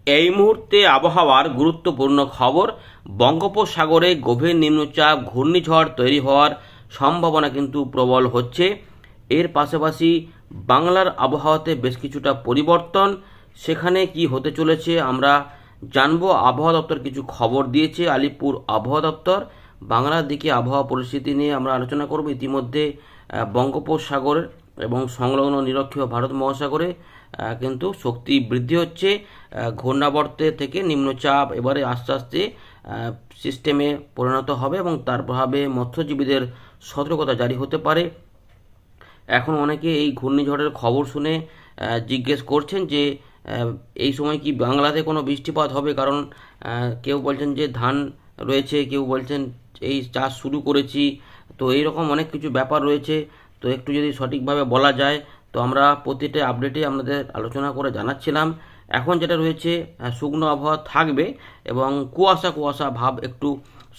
এই মুহূর্তে আবহাওয়ার গুরুত্বপূর্ণ খবর। বঙ্গোপসাগরে গভীর নিম্নচাপ ঘূর্ণিঝড় তৈরি হওয়ার সম্ভাবনা কিন্তু প্রবল হচ্ছে। এর পাশাপাশি বাংলার আবহাওয়াতে বেশ কিছুটা পরিবর্তন, সেখানে কি হতে চলেছে আমরা জানবো। আবহাওয়া দপ্তর কিছু খবর দিয়েছে, আলিপুর আবহাওয়া দপ্তর। বাংলার দিকে আবহাওয়া পরিস্থিতি নিয়ে আমরা আলোচনা করব। ইতিমধ্যে বঙ্গোপসাগর এবং সংলগ্ন নিরক্ষীয় ভারত মহাসাগরে কিন্তু শক্তি বৃদ্ধি হচ্ছে। ঘূর্ণাবর্তে থেকে নিম্নচাপ এবারে আস্তে আস্তে সিস্টেমে পরিণত হবে এবং তার প্রভাবে মৎস্যজীবীদের সতর্কতা জারি হতে পারে। এখন অনেকে এই ঘূর্ণিঝড়ের খবর শুনে জিজ্ঞেস করছেন যে এই সময় কি বাংলাতে কোনো বৃষ্টিপাত হবে, কারণ কেউ বলছেন যে ধান রয়েছে, কেউ বলছেন এই চাষ শুরু করেছি। তো এইরকম অনেক কিছু ব্যাপার রয়েছে। তো একটু যদি সঠিকভাবে বলা যায়, তো আমরা প্রতিটা আপডেটে আপনাদের আলোচনা করে জানাচ্ছিলাম। এখন যেটা রয়েছে শুকনো আবহাওয়া থাকবে এবং কুয়াশা কুয়াশা ভাব একটু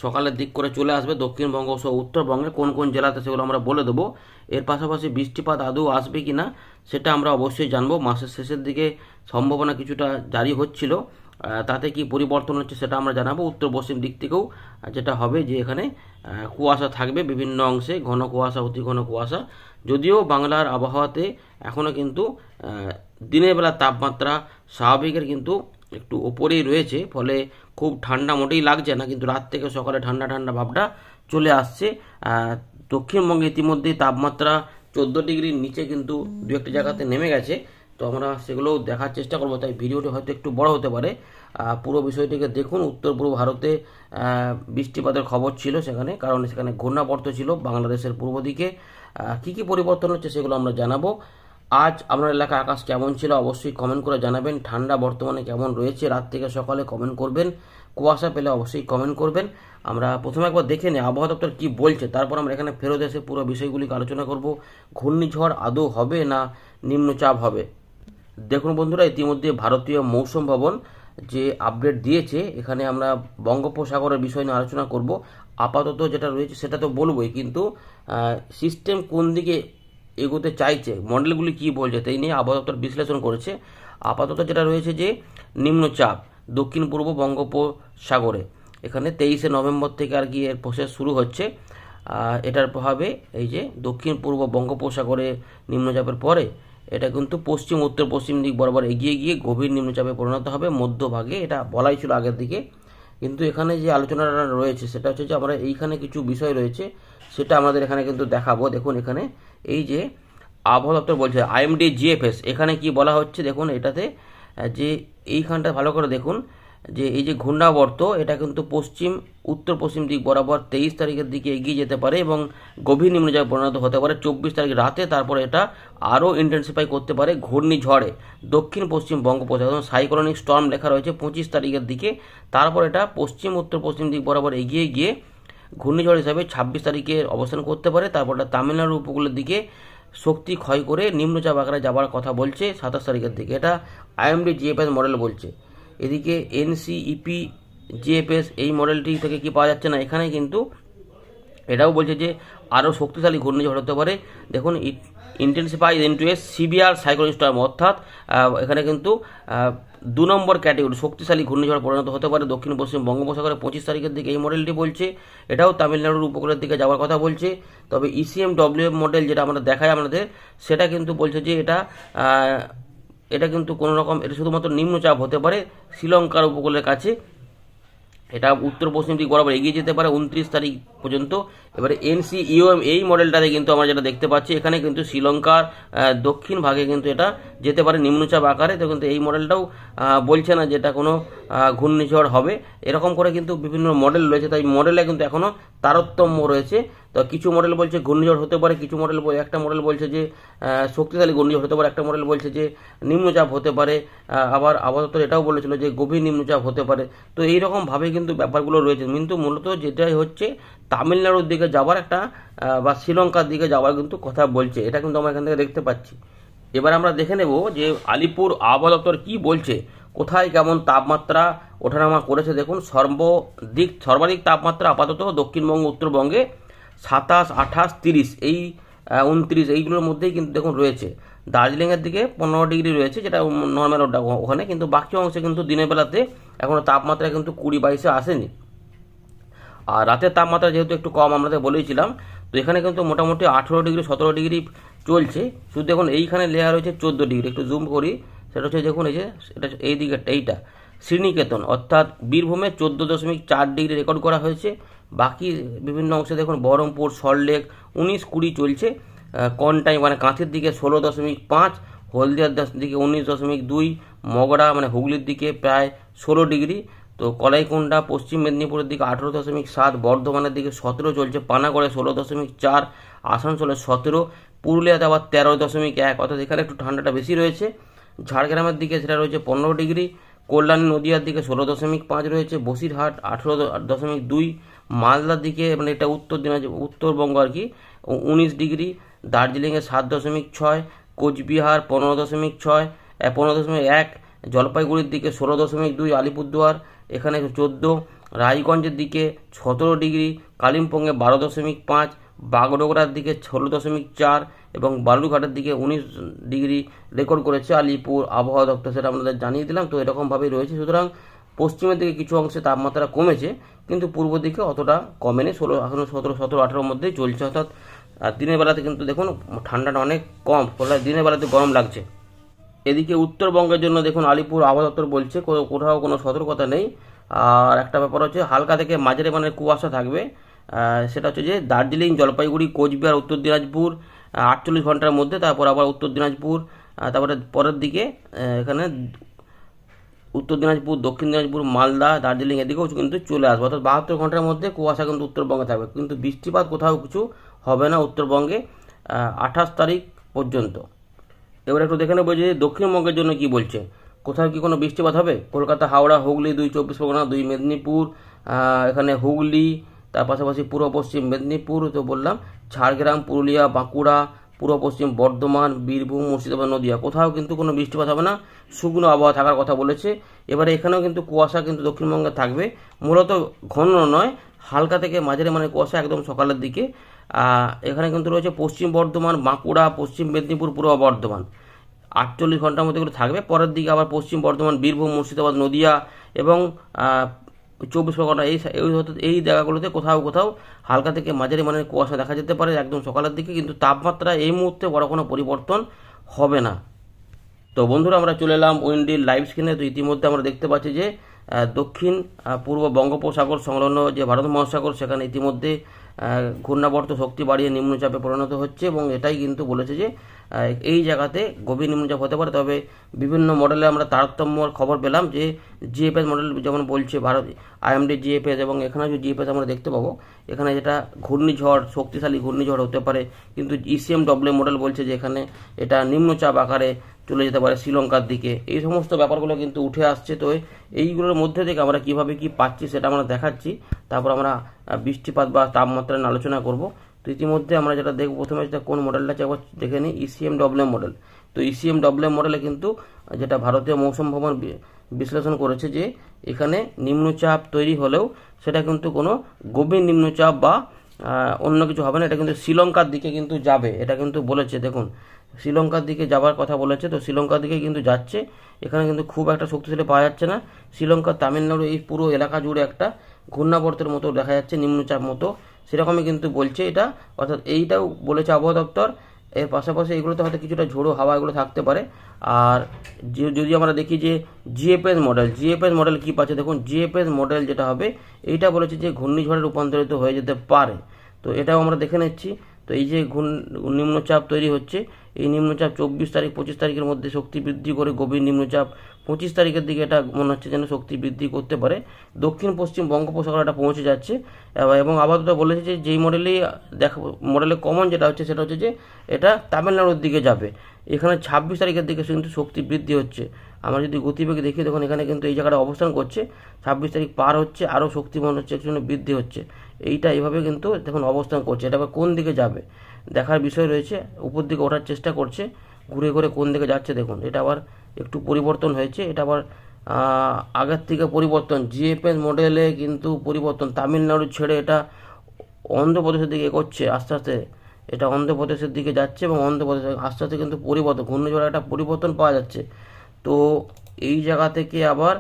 সকালের দিক করে চলে আসবে দক্ষিণবঙ্গ সহ উত্তরবঙ্গে। কোন কোন জেলাতে সেগুলো আমরা বলে দেবো। এর পাশাপাশি বৃষ্টিপাত আদৌ আসবে কি না সেটা আমরা অবশ্যই জানবো। মাসের শেষের দিকে সম্ভাবনা কিছুটা জারি হচ্ছিল, তাতে কি পরিবর্তন হচ্ছে সেটা আমরা জানাবো। উত্তর পশ্চিম দিক থেকেও যেটা হবে যে এখানে কুয়াশা থাকবে বিভিন্ন অংশে, ঘন কুয়াশা, অতি ঘন কুয়াশা। যদিও বাংলার আবহাওয়াতে এখনও কিন্তু দিনের বেলা তাপমাত্রা স্বাভাবিকের কিন্তু একটু ওপরেই রয়েছে, ফলে খুব ঠান্ডা মোটেই লাগছে না, কিন্তু রাত থেকে সকালে ঠান্ডা ঠান্ডা ভাবটা চলে আসছে। দক্ষিণবঙ্গে ইতিমধ্যেই তাপমাত্রা 14 ডিগ্রির নিচে কিন্তু দু একটি জায়গাতে নেমে গেছে। তো আমরা সেগুলো দেখার চেষ্টা করবো, তাই ভিডিওটি হয়তো একটু বড় হতে পারে। পুরো বিষয়টিকে দেখুন। উত্তর পূর্ব ভারতে বৃষ্টিপাতের খবর ছিল সেখানে, কারণ সেখানে ঘূর্ণাবর্ত ছিল বাংলাদেশের পূর্ব দিকে। কী কী পরিবর্তন হচ্ছে সেগুলো আমরা জানাবো। আজ আপনার এলাকায় আকাশ কেমন ছিল অবশ্যই কমেন্ট করে জানাবেন। ঠান্ডা বর্তমানে কেমন রয়েছে রাত থেকে সকালে কমেন্ট করবেন। কুয়াশা পেলে অবশ্যই কমেন্ট করবেন। আমরা প্রথমে একবার দেখে নিই আবহাওয়া দপ্তর কী বলছে, তারপর আমরা এখানে ফেরত এসে পুরো বিষয়গুলিকে আলোচনা করব। ঘূর্ণিঝড় আদৌ হবে না নিম্নচাপ হবে। দেখুন বন্ধুরা, ইতিমধ্যে ভারতীয় মৌসুম ভবন যে আপডেট দিয়েছে, এখানে আমরা বঙ্গোপসাগরের বিষয় নিয়ে আলোচনা করব। আপাতত যেটা রয়েছে সেটা তো বলবোই, কিন্তু সিস্টেম কোন দিকে এগোতে চাইছে, মডেলগুলি কি বলছে তাই নিয়ে আবহাওয়া দপ্তর বিশ্লেষণ করেছে। আপাতত যেটা রয়েছে যে নিম্নচাপ দক্ষিণ পূর্ব বঙ্গোপসাগরে, এখানে 23শে নভেম্বর থেকে আর কি এর প্রসেস শুরু হচ্ছে। এটার প্রভাবে এই যে দক্ষিণ পূর্ব বঙ্গোপসাগরে নিম্নচাপের পরে এটা কিন্তু পশ্চিম উত্তর পশ্চিম দিক বরাবর এগিয়ে গিয়ে গভীর নিম্নচাপে পরিণত হবে মধ্যভাগে, এটা বলাই ছিল আগের দিকে। কিন্তু এখানে যে আলোচনাটা রয়েছে সেটা হচ্ছে যে আমরা এইখানে কিছু বিষয় রয়েছে সেটা আমাদের এখানে কিন্তু দেখাবো। দেখুন এখানে এই যে আবহাওয়া দপ্তর বলছে আইএমডি জিএফএস, এখানে কি বলা হচ্ছে দেখুন এটাতে, যে এইখানটা ভালো করে দেখুন যে এই যে ঘূর্ণাবর্ত এটা কিন্তু পশ্চিম উত্তর পশ্চিম দিক বরাবর 23 তারিখের দিকে এগিয়ে যেতে পারে এবং গভীর নিম্নচাপে পরিণত হতে পারে 24 তারিখ রাতে। তারপরে এটা আরও ইন্টেন্সিফাই করতে পারে ঘূর্ণিঝড়ে দক্ষিণ পশ্চিম বঙ্গোপসাগর। সাইক্লোনিক স্টর্ম লেখা রয়েছে 25 তারিখের দিকে। তারপর এটা পশ্চিম উত্তর পশ্চিম দিক বরাবর এগিয়ে গিয়ে ঘূর্ণিঝড় হিসাবে 26 তারিখে অবস্থান করতে পারে। তারপর এটা তামিলনাড়ু উপকূলের দিকে শক্তি ক্ষয় করে নিম্নচাপ আকারে যাওয়ার কথা বলছে 27 তারিখের দিকে। এটা আইএমডি জিএফএস মডেল বলছে। এদিকে এনসিইপি জিএফএস এই মডেলটি থেকে কি পাওয়া যাচ্ছে না, এখানে কিন্তু এটাও বলছে যে আরও শক্তিশালী ঘূর্ণিঝড় হতে পারে। দেখুন intensify into a severe cyclonic Sturm, অর্থাৎ এখানে কিন্তু 2 নম্বর ক্যাটেগরি শক্তিশালী ঘূর্ণিঝড় পরিণত হতে পারে দক্ষিণ পশ্চিম বঙ্গোপসাগরে 25 তারিখের দিকে এই মডেলটি বলছে। এটাও তামিলনাড়ুর উপকূলের দিকে যাওয়ার কথা বলছে। তবে ইসিএমডব্লিউ মডেল যেটা আমরা দেখাই আপনাদের, সেটা কিন্তু বলছে যে এটা কিন্তু কোনো রকম, এটা শুধুমাত্র নিম্নচাপ হতে পারে শ্রীলঙ্কার উপকূলের কাছে। এটা উত্তর পশ্চিম দিক বরাবর এগিয়ে যেতে পারে 29 তারিখ পর্যন্ত। এবারে এনসিইউএম এই মডেলটাতে কিন্তু আমরা যেটা দেখতে পাচ্ছি, এখানে কিন্তু শ্রীলঙ্কার দক্ষিণ ভাগে কিন্তু এটা যেতে পারে নিম্নচাপ আকারে। তো কিন্তু এই মডেলটাও বলছে না যেটা কোনো ঘূর্ণিঝড় হবে। এরকম করে কিন্তু বিভিন্ন মডেল রয়েছে, তাই মডেলে কিন্তু এখনও তারতম্য রয়েছে। তো কিছু মডেল বলছে ঘূর্ণিঝড় হতে পারে, কিছু মডেল একটা মডেল বলছে যে শক্তিশালী ঘূর্ণিঝড় হতে পারে, একটা মডেল বলছে যে নিম্নচাপ হতে পারে, আবার আপাতত এটাও বলেছিল যে গভীর নিম্নচাপ হতে পারে। তো এইরকমভাবে কিন্তু ব্যাপারগুলো রয়েছে, কিন্তু মূলত যেটাই হচ্ছে তামিলনাড়ুর দিকে যাওয়ার একটা বা শ্রীলঙ্কার দিকে যাওয়ার কিন্তু কথা বলছে, এটা কিন্তু আমরা এখান থেকে দেখতে পাচ্ছি। এবার আমরা দেখে নেব যে আলিপুর আবহাওয়া দপ্তর কী বলছে, কোথায় কেমন তাপমাত্রা ওঠানামা করেছে। দেখুন সর্বাধিক তাপমাত্রা আপাতত দক্ষিণবঙ্গ উত্তরবঙ্গে 27, 28, 30 এই 29 এইগুলোর মধ্যেই কিন্তু দেখুন রয়েছে। দার্জিলিংয়ের দিকে 15 ডিগ্রি রয়েছে, যেটা নর্মাল ওখানে, কিন্তু বাকি অংশে কিন্তু দিনের বেলাতে এখনও তাপমাত্রা কিন্তু 20-22-এ আসেনি। আর রাতের তাপমাত্রা যেহেতু একটু কম আমাদের বলেইছিলাম, তো এখানে কিন্তু মোটামুটি 18-17 ডিগ্রি চলছে। শুধু এখন এইখানে লেয়ার রয়েছে 14 ডিগ্রি। একটু জুম করি, সেটা হচ্ছে দেখুন এই যে এটা এই দিকেরটা, এইটা শ্রীনিকেতন অর্থাৎ বীরভূমে 14.4 ডিগ্রি রেকর্ড করা হয়েছে। বাকি বিভিন্ন অংশে দেখুন বহরমপুর, সল্টলেক 19-20 চলছে। কনটাই মানে কাঁথির দিকে 16.5, হলদিয়ার দিকে 19.2, মগরা মানে হুগলির দিকে প্রায় 16 ডিগ্রি। তো কলাইকুণ্ডা পশ্চিম মেদিনীপুরের দিকে 18.7, বর্ধমানের দিকে 17 চলছে, পানাগড়ে 16.4, আসানসোলে 17, পুরুলিয়াতে আবার 13.1, অর্থাৎ এখানে একটু ঠান্ডাটা বেশি রয়েছে। ঝাড়গ্রামের দিকে সেটা রয়েছে 15 ডিগ্রি, কল্যাণী নদিয়ার দিকে 16.5 রয়েছে, বসিরহাট 18.2, মালদার দিকে মানে এটা উত্তরবঙ্গ আর কি 19 ডিগ্রি, দার্জিলিংয়ে 7.6, কোচবিহার 15.6, 15.1, জলপাইগুড়ির দিকে 16.2, আলিপুরদুয়ার এখানে 14, রায়গঞ্জের দিকে 17 ডিগ্রি, কালিম্পংয়ে 12.5, বাগডোগরার দিকে 16.4 এবং বালুরঘাটের দিকে 19 ডিগ্রি রেকর্ড করেছে আলিপুর আবহাওয়া দপ্তর, সেটা আপনাদের জানিয়ে দিলাম। তো এরকমভাবেই রয়েছে। সুতরাং পশ্চিমের দিকে কিছু অংশে তাপমাত্রা কমেছে, কিন্তু পূর্ব দিকে অতটা কমেনি, 17-18 মধ্যেই চলছে। অর্থাৎ দিনের বেলাতে কিন্তু দেখুন ঠান্ডাটা অনেক কম, ফলে দিনের বেলাতে গরম লাগছে। এদিকে উত্তরবঙ্গের জন্য দেখুন আলিপুর আবহাওয়া দপ্তর বলছে কোথাও কোনো সতর্কতা নেই। আর একটা ব্যাপার হচ্ছে হালকা থেকে মাঝারি মানের কুয়াশা থাকবে। সেটা হচ্ছে যে দার্জিলিং, জলপাইগুড়ি, কোচবিহার, উত্তর দিনাজপুর 48 ঘন্টার মধ্যে, তারপর আবার উত্তর দিনাজপুর, তারপরে পরের দিকে এখানে উত্তর দিনাজপুর, দক্ষিণ দিনাজপুর, মালদা, দার্জিলিং এদিকেও কিন্তু চলে আসবে। অর্থাৎ 72 ঘন্টার মধ্যে কুয়াশা কিন্তু উত্তরবঙ্গে থাকবে, কিন্তু বৃষ্টিপাত কোথাও কিছু হবে না উত্তরবঙ্গে 28 তারিখ পর্যন্ত। এবার একটু দেখে নেবো যে দক্ষিণবঙ্গের জন্য কি বলছে, কোথাও কি কোনো বৃষ্টিপাত হবে। কলকাতা, হাওড়া, হুগলি 2, 24 পরগনা 2, মেদিনীপুর এখানে হুগলি, তার পাশাপাশি পূর্ব পশ্চিম মেদিনীপুর তো বললাম, ঝাড়গ্রাম, পুরুলিয়া, বাঁকুড়া, পূর্ব পশ্চিম বর্ধমান, বীরভূম, মুর্শিদাবাদ, নদিয়া কোথাও কিন্তু কোনো বৃষ্টিপাত হবে না, শুকনো আবহাওয়া থাকার কথা বলেছে। এবারে এখানেও কিন্তু কুয়াশা কিন্তু দক্ষিণবঙ্গে থাকবে, মূলত ঘন নয়, হালকা থেকে মাঝারি মানে কুয়াশা একদম সকালের দিকে। এখানে কিন্তু রয়েছে পশ্চিম বর্ধমান, বাঁকুড়া, পশ্চিম মেদিনীপুর, পূর্ব বর্ধমান 48 ঘন্টার মধ্যে করে থাকবে। পরের দিকে আবার পশ্চিম বর্ধমান, বীরভূম, মুর্শিদাবাদ, নদিয়া এবং 24 পরগনা এই জায়গাগুলোতে কোথাও কোথাও হালকা থেকে মাঝারি মানের কুয়াশা দেখা যেতে পারে একদম সকালের দিকে, কিন্তু তাপমাত্রা এই মুহূর্তে বড় কোনো পরিবর্তন হবে না। তো বন্ধুরা আমরা চলে এলাম উইন্ডির লাইভ স্ক্রিনে। তো ইতিমধ্যে আমরা দেখতে পাচ্ছি যে দক্ষিণ পূর্ব বঙ্গোপসাগর সংলগ্ন যে ভারত মহাসাগর, সেখানে ইতিমধ্যে ঘূর্ণাবর্ত শক্তি বাড়িয়ে নিম্নচাপে পরিণত হচ্ছে, এবং এটাই কিন্তু বলেছে যে এই জায়গাতে গভীর নিম্নচাপ হতে পারে। তবে বিভিন্ন মডেলে আমরা তারতম্যর খবর পেলাম যে জিএফএস মডেল যেমন বলছে ভারত আইএমডি জিএফএস, এবং এখানে যে জিএফএস আমরা দেখতে পাবো এখানে যেটা ঘূর্ণিঝড়, শক্তিশালী ঘূর্ণিঝড় হতে পারে, কিন্তু ইসিএমডব্লিউ মডেল বলছে যে এখানে এটা নিম্নচাপ আকারে চলে যেতে পারে শ্রীলঙ্কার দিকে। এই সমস্ত ব্যাপারগুলো কিন্তু উঠে আসছে। তো এইগুলোর মধ্যে থেকে আমরা কিভাবে কি পাচ্ছি সেটা আমরা দেখাচ্ছি, তারপর আমরা বৃষ্টিপাত বা তাপমাত্রা নিয়ে আলোচনা করব। তো ইতিমধ্যে আমরা যেটা দেখব, প্রথমে যেটা কোন মডেলটা আছে একবার দেখে নিই, ইসিএমডব্লিউ মডেল। তো ইসিএমডব্লিউ মডেলে কিন্তু যেটা ভারতীয় মৌসুম ভবন বিশ্লেষণ করেছে যে এখানে নিম্নচাপ তৈরি হলেও সেটা কিন্তু কোনো গভীর নিম্নচাপ বা অন্য কিছু হবে না, এটা কিন্তু শ্রীলঙ্কার দিকে কিন্তু যাবে, এটা কিন্তু বলেছে। দেখুন শ্রীলঙ্কার দিকে যাবার কথা বলেছে, তো শ্রীলঙ্কার দিকে কিন্তু যাচ্ছে। এখানে কিন্তু খুব একটা শক্তিশালী পাওয়া যাচ্ছে না। শ্রীলঙ্কা, তামিলনাড়ু এই পুরো এলাকা জুড়ে একটা ঘূর্ণাবর্তের মতো দেখা যাচ্ছে, নিম্নচাপ মতো সেরকমই কিন্তু বলছে এটা। অর্থাৎ এইটাও বলেছে আবহাওয়া দপ্তর। এর পাশাপাশি এগুলোতে হয়তো কিছুটা ঝোড়ো হাওয়া এগুলো থাকতে পারে। আর যদি আমরা দেখি যে জিএফএস মডেল কী পাচ্ছে, দেখুন জিএফএস মডেল যেটা হবে এইটা বলেছে যে ঘূর্ণিঝড়ে রূপান্তরিত হয়ে যেতে পারে। তো এটাও আমরা দেখে নিচ্ছি। তো এই যে নিম্নচাপ তৈরি হচ্ছে, এই নিম্নচাপ 24 তারিখ 25 তারিখের মধ্যে শক্তি বৃদ্ধি করে গভীর নিম্নচাপ 25 তারিখের দিকে এটা মনে হচ্ছে যেন শক্তি বৃদ্ধি করতে পারে, দক্ষিণ পশ্চিম বঙ্গোপসাগরে এটা পৌঁছে যাচ্ছে। এবং আপাতত বলেছে যে যেই মডেলে কমন যেটা হচ্ছে সেটা হচ্ছে যে এটা তামিলনাড়ুর দিকে যাবে। এখানে 26 তারিখের দিকে কিন্তু শক্তি বৃদ্ধি হচ্ছে। আমরা যদি গতিবেগ দেখি দেখুন এখানে কিন্তু এই জায়গাটা অবস্থান করছে, 26 তারিখ পার হচ্ছে, আরও শক্তি মনে হচ্ছে একটু বৃদ্ধি হচ্ছে। এইটা এইভাবে কিন্তু দেখুন অবস্থান করছে। এটা আবার কোন দিকে যাবে দেখার বিষয় রয়েছে। উপর দিকে ওঠার চেষ্টা করছে, ঘুরে ঘুরে কোন দিকে যাচ্ছে দেখুন। এটা আবার একটু পরিবর্তন হয়েছে, এটা আবার আগের থেকে পরিবর্তন। জিএফএস মডেলে কিন্তু পরিবর্তন, তামিলনাড়ু ছেড়ে এটা অন্ধ্রপ্রদেশের দিকে এগোচ্ছে আস্তে আস্তে। এটা অন্ধ্রপ্রদেশের দিকে যাচ্ছে এবং অন্ধ্রপ্রদেশ আস্তে আস্তে কিন্তু পরিবর্তন, ঘূর্ণিঝড়ের একটা পরিবর্তন পাওয়া যাচ্ছে। তো এই জায়গা থেকে আবার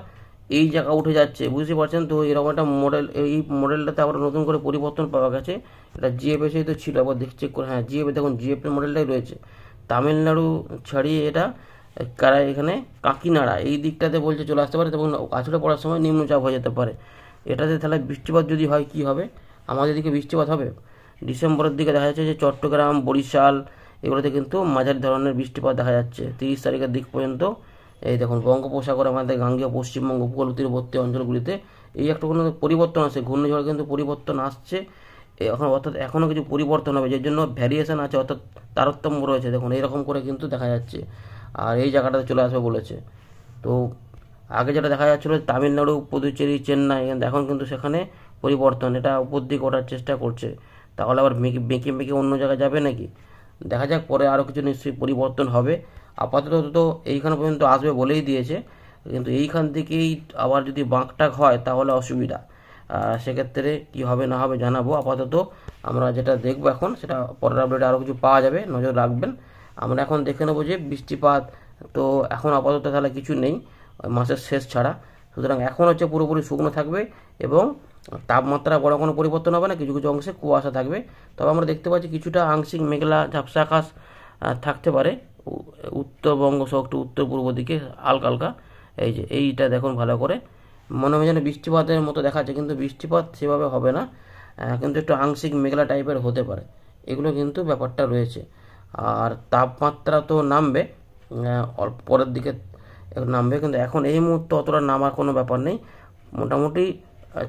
এই জায়গা উঠে যাচ্ছে, বুঝতে পারছেন তো। এরকম একটা মডেল, এই মডেলটাতে আবার নতুন করে পরিবর্তন পাওয়া গেছে। এটা জিএফ এসেই তো ছিল, আবার চেক করে, হ্যাঁ জিএফ, দেখুন জিএফ এর মডেলটাই রয়েছে। তামিলনাড়ু ছাড়িয়ে এটা এখানে কাকিনাড়া এই দিকটাতে বলছে চলে আসতে পারে, তখন আছড়ে পড়ার সময় নিম্নচাপ হয়ে যেতে পারে। এটাতে তাহলে বৃষ্টিপাত যদি হয় কি হবে, আমাদের দিকে বৃষ্টিপাত হবে। ডিসেম্বরের দিকে দেখা যাচ্ছে যে চট্টগ্রাম, বরিশাল এগুলোতে কিন্তু মাঝারি ধরনের বৃষ্টিপাত দেখা যাচ্ছে 30 তারিখের দিক পর্যন্ত। এই দেখুন বঙ্গোপসাগরে আমাদের গাঙ্গেয় পশ্চিমবঙ্গ উপকূল তীরবর্তী অঞ্চলগুলিতে এই একটা কোনো পরিবর্তন আসছে, ঘূর্ণিঝড় কিন্তু পরিবর্তন আসছে এখন, অর্থাৎ এখনও কিছু পরিবর্তন হবে, যার জন্য ভ্যারিয়েশন আছে, অর্থাৎ তারতম্য রয়েছে। দেখুন এইরকম করে কিন্তু দেখা যাচ্ছে, আর এই জায়গাটাতে চলে আসবে বলেছে। তো আগে যেটা দেখা যাচ্ছিল তামিলনাড়ু, পুদুচেরি, চেন্নাই, এখন কিন্তু সেখানে পরিবর্তন, এটা উপর দিকে ওঠার চেষ্টা করছে। তাহলে আবার বেঁকে বেঁকে অন্য জায়গায় যাবে নাকি, দেখা যাক, পরে আরও কিছু নিশ্চয়ই পরিবর্তন হবে। আপাতত তো এইখানে পর্যন্ত আসবে বলেই দিয়েছে, কিন্তু এইখান থেকেই আবার যদি বাঁকটাক হয় তাহলে অসুবিধা। সেক্ষেত্রে কি হবে না হবে জানাবো। আপাতত আমরা যেটা দেখবো এখন, সেটা পরের আপডেটে আরও কিছু পাওয়া যাবে, নজর রাখবেন। আমরা এখন দেখে নেবো যে বৃষ্টিপাত তো এখন আপাতত তাহলে কিছু নেই মাসের শেষ ছাড়া, সুতরাং এখন হচ্ছে পুরোপুরি শুকনো থাকবে এবং তাপমাত্রা বড় কোনো পরিবর্তন হবে না, কিছু কিছু অংশে কুয়াশা থাকবে। তবে আমরা দেখতে পাচ্ছি কিছুটা আংশিক মেঘলা ঝাপসা আকাশ থাকতে পারে উত্তরবঙ্গ সহ একটু উত্তর পূর্ব দিকে হালকা হালকা। এই যে এইটা দেখুন ভালো করে, মনে হয় যেন বৃষ্টিপাতের মতো দেখাচ্ছে, কিন্তু বৃষ্টিপাত সেভাবে হবে না, কিন্তু একটু আংশিক মেঘলা টাইপের হতে পারে, এগুলো কিন্তু ব্যাপারটা রয়েছে। আর তাপমাত্রা তো নামবে অল্প পরের দিকে নামবে, কিন্তু এখন এই মুহূর্তে অতটা নামার কোনো ব্যাপার নেই। মোটামুটি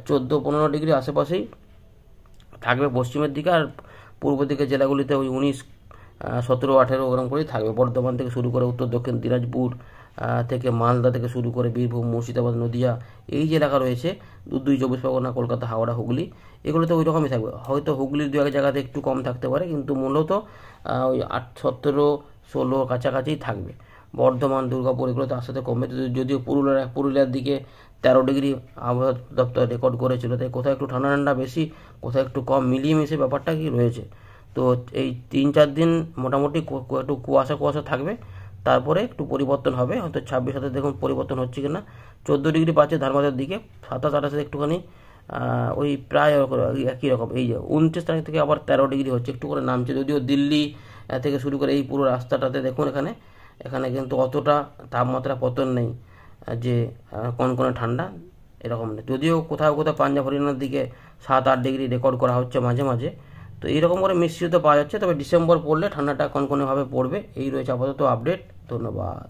14-15 ডিগ্রি আশেপাশেই থাকবে পশ্চিমের দিকে, আর পূর্ব দিকের জেলাগুলিতে ওই 19, 17, 18 ওরকম করেই থাকবে। বর্ধমান থেকে শুরু করে উত্তর দক্ষিণ দিনাজপুর থেকে মালদা থেকে শুরু করে বীরভূম, মুর্শিদাবাদ, নদিয়া এই যে এলাকা রয়েছে, 2-24 পরগনা, কলকাতা, হাওড়া, হুগলি, এগুলোতে ওই রকমই থাকবে। হয়তো হুগলির দু এক জায়গাতে একটু কম থাকতে পারে, কিন্তু মূলত ওই 17-16 কাছাকাছিই থাকবে। বর্ধমান, দুর্গাপুর এগুলোতে আস্তে আস্তে কমবে, যদিও পুরুলিয়ার দিকে 13 ডিগ্রি আবহাওয়া দপ্তর রেকর্ড করেছিল, তাই কোথাও একটু ঠান্ডা ঠান্ডা বেশি, কোথাও একটু কম, মিলিয়ে মিশে ব্যাপারটা কি রয়েছে। তো এই 3-4 দিন মোটামুটি একটু কুয়াশা কুয়াশা থাকবে, তারপরে একটু পরিবর্তন হবে, হয়তো 26-27 দেখুন পরিবর্তন হচ্ছে কিনা। 14 ডিগ্রি পাচ্ছে ধারমাদের দিকে, 27-28 একটুখানি ওই প্রায় একই রকম। এই যে 29 তারিখ থেকে আবার 13 ডিগ্রি হচ্ছে, একটু করে নামছে, যদিও দিল্লি থেকে শুরু করে এই পুরো রাস্তাটাতে দেখুন এখানে কিন্তু অতটা তাপমাত্রা পতন নেই যে কনকনে ঠান্ডা এরকম নেই, যদিও কোথাও কোথাও পাঞ্জাব হরিয়ানার দিকে 7-8 ডিগ্রি রেকর্ড করা হচ্ছে মাঝে মাঝে। তো এইরকম করে মিশ্রিত পাওয়া যাচ্ছে, তবে ডিসেম্বর পড়লে ঠান্ডাটা কনকনেভাবে পড়বে। এই রয়েছে আপাতত আপডেট। ধন্যবাদ।